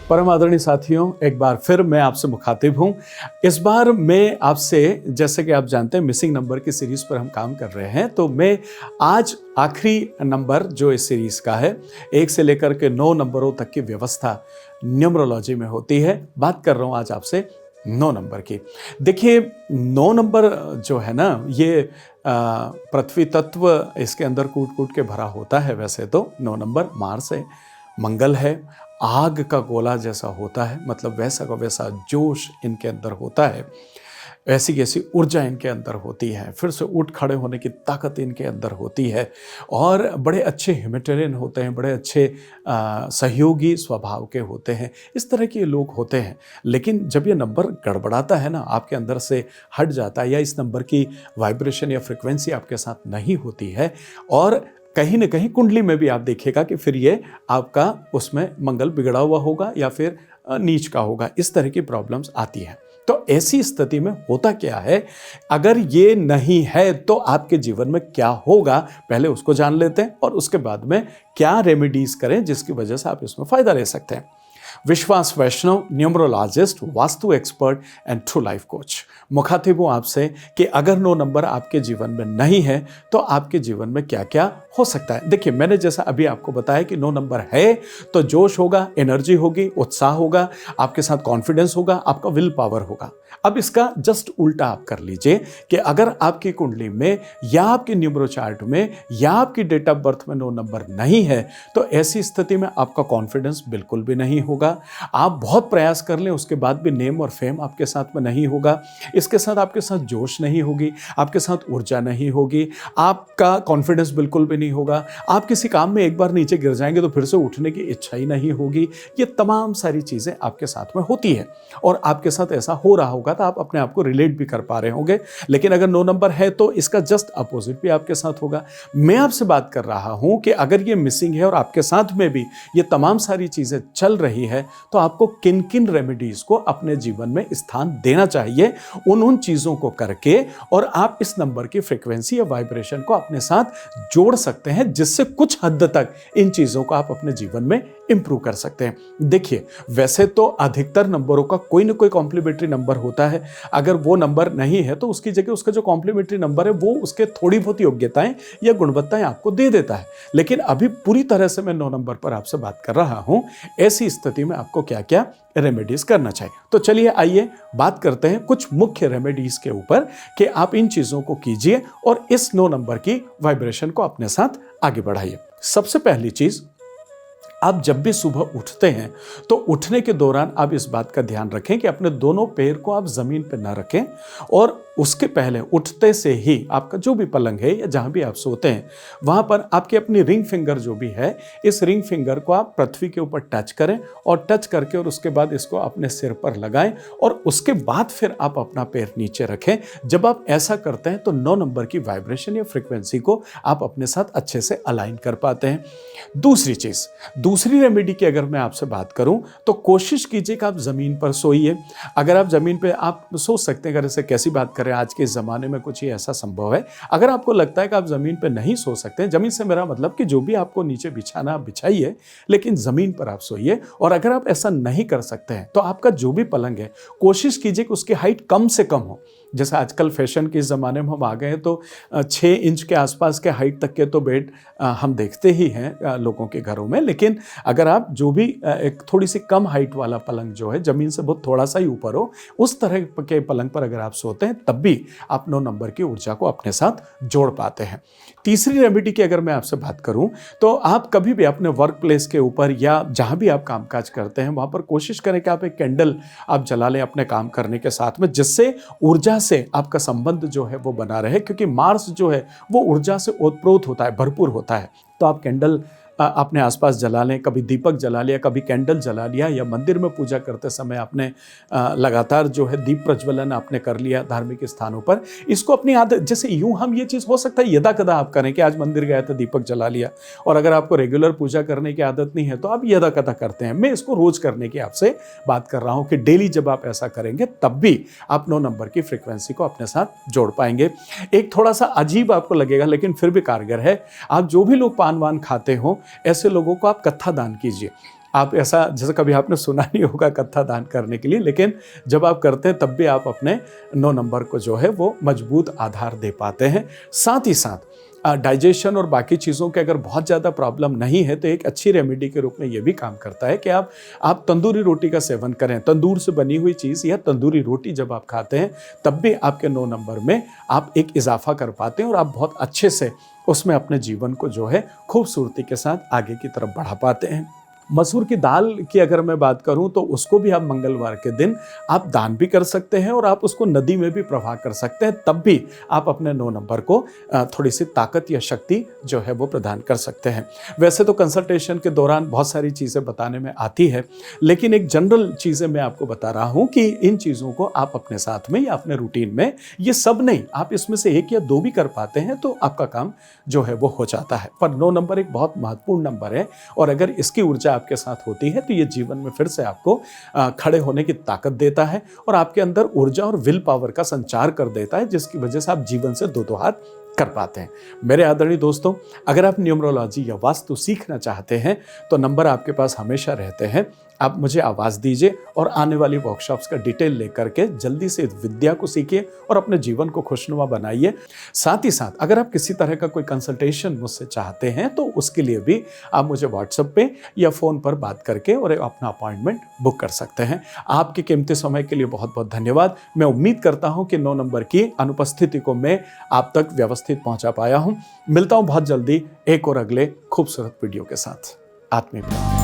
परम आदरणीय साथियों, एक बार फिर मैं आपसे मुखातिब हूँ। इस बार मैं आपसे, जैसे कि आप जानते हैं, मिसिंग नंबर की सीरीज़ पर हम काम कर रहे हैं। तो मैं आज आखिरी नंबर जो इस सीरीज़ का है, 1 से लेकर के 9 नंबरों तक की व्यवस्था न्यूमरोलॉजी में होती है। बात कर रहा हूँ आज आपसे 9 नंबर की। देखिए, 9 नंबर जो है ना, ये पृथ्वी तत्व इसके अंदर कूट कूट के भरा होता है। वैसे तो 9 नंबर मार्स है, मंगल है, आग का गोला जैसा होता है, मतलब वैसा का वैसा जोश इनके अंदर होता है, ऐसी कैसी ऊर्जा इनके अंदर होती है, फिर से उठ खड़े होने की ताकत इनके अंदर होती है और बड़े अच्छे ह्यूमैनिटेरियन होते हैं, बड़े अच्छे सहयोगी स्वभाव के होते हैं। इस तरह के लोग होते हैं। लेकिन जब ये नंबर गड़बड़ाता है ना, आपके अंदर से हट जाता है, या इस नंबर की वाइब्रेशन या फ्रिक्वेंसी आपके साथ नहीं होती है, और कहीं ना कहीं कुंडली में भी आप देखिएगा कि फिर ये आपका उसमें मंगल बिगड़ा हुआ होगा या फिर नीच का होगा, इस तरह की प्रॉब्लम्स आती हैं। तो ऐसी स्थिति में होता क्या है, अगर ये नहीं है तो आपके जीवन में क्या होगा, पहले उसको जान लेते हैं और उसके बाद में क्या रेमेडीज करें जिसकी वजह से आप इसमें फायदा ले सकते हैं। Vishwas Vaishnav, numerologist, vastu expert and true life coach, मुखातिब हूँ आपसे कि अगर 9 नंबर आपके जीवन में नहीं है तो आपके जीवन में क्या क्या हो सकता है। देखिए, मैंने जैसा अभी आपको बताया कि 9 नंबर है तो जोश होगा, एनर्जी होगी, उत्साह होगा, आपके साथ कॉन्फिडेंस होगा, आपका विल पावर होगा। अब इसका जस्ट उल्टा आप कर लीजिए कि अगर आपकी कुंडली में या आपके न्यूमरो चार्ट में या आपकी डेट ऑफ बर्थ में 9 नंबर नहीं है तो ऐसी स्थिति में आपका कॉन्फिडेंस बिल्कुल भी नहीं होगा। आप बहुत प्रयास कर लें, उसके बाद भी नेम और फेम आपके साथ में नहीं होगा। इसके साथ आपके साथ जोश नहीं होगी, आपके साथ ऊर्जा नहीं होगी, आपका कॉन्फिडेंस बिल्कुल भी नहीं होगा। आप किसी काम में एक बार नीचे गिर जाएंगे तो फिर से उठने की इच्छा ही नहीं होगी। ये तमाम सारी चीज़ें आपके साथ में होती है और आपके साथ ऐसा हो रहा होगा तो आप अपने आप को रिलेट भी कर पा रहे होंगे। लेकिन अगर 9 नंबर है तो इसका जस्ट अपोजिट भी आपके साथ होगा। मैं आपसे बात कर रहा हूं कि अगर ये मिसिंग है और आपके साथ में भी ये तमाम सारी चीज़ें चल रही है तो आपको किन किन रेमेडीज को अपने जीवन में स्थान देना चाहिए, उन चीज़ों को करके, और आप इस नंबर की फ्रीक्वेंसी या वाइब्रेशन को अपने साथ जोड़ सकते हैं, जिससे कुछ हद तक इन चीज़ों को आप अपने जीवन में इंप्रूव कर सकते हैं। देखिए, वैसे तो अधिकतर नंबरों का कोई ना कोई कॉम्प्लीमेंट्री नंबर होता है। अगर वो नंबर नहीं है तो उसकी जगह उसका जो कॉम्प्लीमेंट्री नंबर है वो उसके थोड़ी बहुत योग्यताएं या गुणवत्ताएं आपको दे देता है। लेकिन अभी पूरी तरह से मैं 9 नंबर पर आपसे बात कर रहा हूं। ऐसी स्थिति में आपको क्या क्या रेमेडीज करना चाहिए, तो चलिए आइए बात करते हैं कुछ मुख्य रेमेडीज के ऊपर कि आप इन चीजों को कीजिए और इस 9 नंबर की वाइब्रेशन को अपने साथ आगे बढ़ाइए। सबसे पहली चीज, आप जब भी सुबह उठते हैं तो उठने के दौरान आप इस बात का ध्यान रखें कि अपने दोनों पैर को आप जमीन पर ना रखें, और उसके पहले उठते से ही आपका जो भी पलंग है या जहां भी आप सोते हैं वहां पर आपकी अपनी रिंग फिंगर जो भी है, इस रिंग फिंगर को आप पृथ्वी के ऊपर टच करें और टच करके और उसके बाद इसको अपने सिर पर लगाएं और उसके बाद फिर आप अपना पैर नीचे रखें। जब आप ऐसा करते हैं तो 9 नंबर की वाइब्रेशन या फ्रिक्वेंसी को आप अपने साथ अच्छे से अलाइन कर पाते हैं। दूसरी चीज, दूसरी रेमेडी की अगर मैं आपसे बात करूं तो कोशिश कीजिए कि आप जमीन पर सोइए। अगर आप जमीन पर आप सोच सकते हैं, अगर ऐसे कैसी बात करें, आज के ज़माने में कुछ ही ऐसा संभव है। अगर आपको लगता है कि आप ज़मीन पर नहीं सो सकते, ज़मीन से मेरा मतलब कि जो भी आपको नीचे बिछाना आप बिछाइए, लेकिन ज़मीन पर आप सोइए। और अगर आप ऐसा नहीं कर सकते हैं तो आपका जो भी पलंग है, कोशिश कीजिए कि उसकी हाइट कम से कम हो। जैसे आजकल फैशन के ज़माने में हम आ गए हैं तो 6 इंच के आसपास के हाइट तक के तो बेड हम देखते ही हैं लोगों के घरों में। लेकिन अगर आप जो भी एक थोड़ी सी कम हाइट वाला पलंग जो है, ज़मीन से बहुत थोड़ा सा ही ऊपर हो, उस तरह के पलंग पर अगर आप सोते हैं तब भी आप 9 नंबर की ऊर्जा को अपने साथ जोड़ पाते हैं। तीसरी रेमेडी की अगर मैं आपसे बात करूं तो आप कभी भी अपने वर्क प्लेस के ऊपर या जहां भी आप कामकाज करते हैं वहां पर कोशिश करें कि आप एक कैंडल आप जला लें अपने काम करने के साथ में, जिससे ऊर्जा से आपका संबंध जो है वो बना रहे, क्योंकि मार्स जो है वो ऊर्जा से ओतप्रोत होता है, भरपूर होता है। तो आप कैंडल अपने आसपास जला लें, कभी दीपक जला लिया, कभी कैंडल जला लिया, या मंदिर में पूजा करते समय आपने लगातार जो है दीप प्रज्वलन आपने कर लिया धार्मिक स्थानों पर। इसको अपनी आदत, जैसे यूं हम ये चीज़ हो सकता है यदा कदा आप करें कि आज मंदिर गए तो दीपक जला लिया, और अगर आपको रेगुलर पूजा करने की आदत नहीं है तो आप यदा कदा करते हैं। मैं इसको रोज करने की आपसे बात कर रहा हूं कि डेली जब आप ऐसा करेंगे तब भी आप 9 नंबर की फ्रिक्वेंसी को अपने साथ जोड़ पाएंगे। एक थोड़ा सा अजीब आपको लगेगा लेकिन फिर भी कारगर है। आप जो भी लोग पान वान खाते हो, ऐसे लोगों को आप कत्था दान कीजिए। आप ऐसा, जैसे कभी आपने सुना नहीं होगा कत्था दान करने के लिए, लेकिन जब आप करते हैं तब भी आप अपने 9 नंबर को जो है वो मजबूत आधार दे पाते हैं। साथ ही साथ डाइजेशन और बाकी चीज़ों के अगर बहुत ज़्यादा प्रॉब्लम नहीं है तो एक अच्छी रेमेडी के रूप में ये भी काम करता है कि आप तंदूरी रोटी का सेवन करें। तंदूर से बनी हुई चीज़ या तंदूरी रोटी जब आप खाते हैं तब भी आपके 9 नंबर में आप एक इजाफा कर पाते हैं और आप बहुत अच्छे से उसमें अपने जीवन को जो है खूबसूरती के साथ आगे की तरफ बढ़ा पाते हैं। मसूर की दाल की अगर मैं बात करूं तो उसको भी आप मंगलवार के दिन आप दान भी कर सकते हैं और आप उसको नदी में भी प्रवाह कर सकते हैं, तब भी आप अपने 9 नंबर को थोड़ी सी ताकत या शक्ति जो है वो प्रदान कर सकते हैं। वैसे तो कंसल्टेशन के दौरान बहुत सारी चीज़ें बताने में आती है, लेकिन एक जनरल चीज़ें मैं आपको बता रहा हूँ कि इन चीज़ों को आप अपने साथ में या अपने रूटीन में, ये सब नहीं, आप इसमें से 1 या 2 भी कर पाते हैं तो आपका काम जो है वो हो जाता है। पर 9 नंबर एक बहुत महत्वपूर्ण नंबर है और अगर इसकी ऊर्जा आपके साथ होती है तो ये जीवन में फिर से आपको खड़े होने की ताकत देता है और आपके अंदर ऊर्जा और विल पावर का संचार कर देता है, जिसकी वजह से आप जीवन से दो हाथ कर पाते हैं। मेरे आदरणीय दोस्तों, अगर आप न्यूमरोलॉजी या वास्तु सीखना चाहते हैं तो नंबर आपके पास हमेशा रहते हैं। आप मुझे आवाज़ दीजिए और आने वाली वर्कशॉप्स का डिटेल लेकर के जल्दी से इस विद्या को सीखिए और अपने जीवन को खुशनुमा बनाइए। साथ ही साथ अगर आप किसी तरह का कोई कंसल्टेशन मुझसे चाहते हैं तो उसके लिए भी आप मुझे व्हाट्सएप पे या फ़ोन पर बात करके और अपना अपॉइंटमेंट बुक कर सकते हैं। आपके कीमती समय के लिए बहुत बहुत धन्यवाद। मैं उम्मीद करता हूँ कि 9 नंबर की अनुपस्थिति को मैं आप तक व्यवस्थित पहुँचा पाया हूँ। मिलता हूँ बहुत जल्दी एक और अगले खूबसूरत वीडियो के साथ। आत्मीय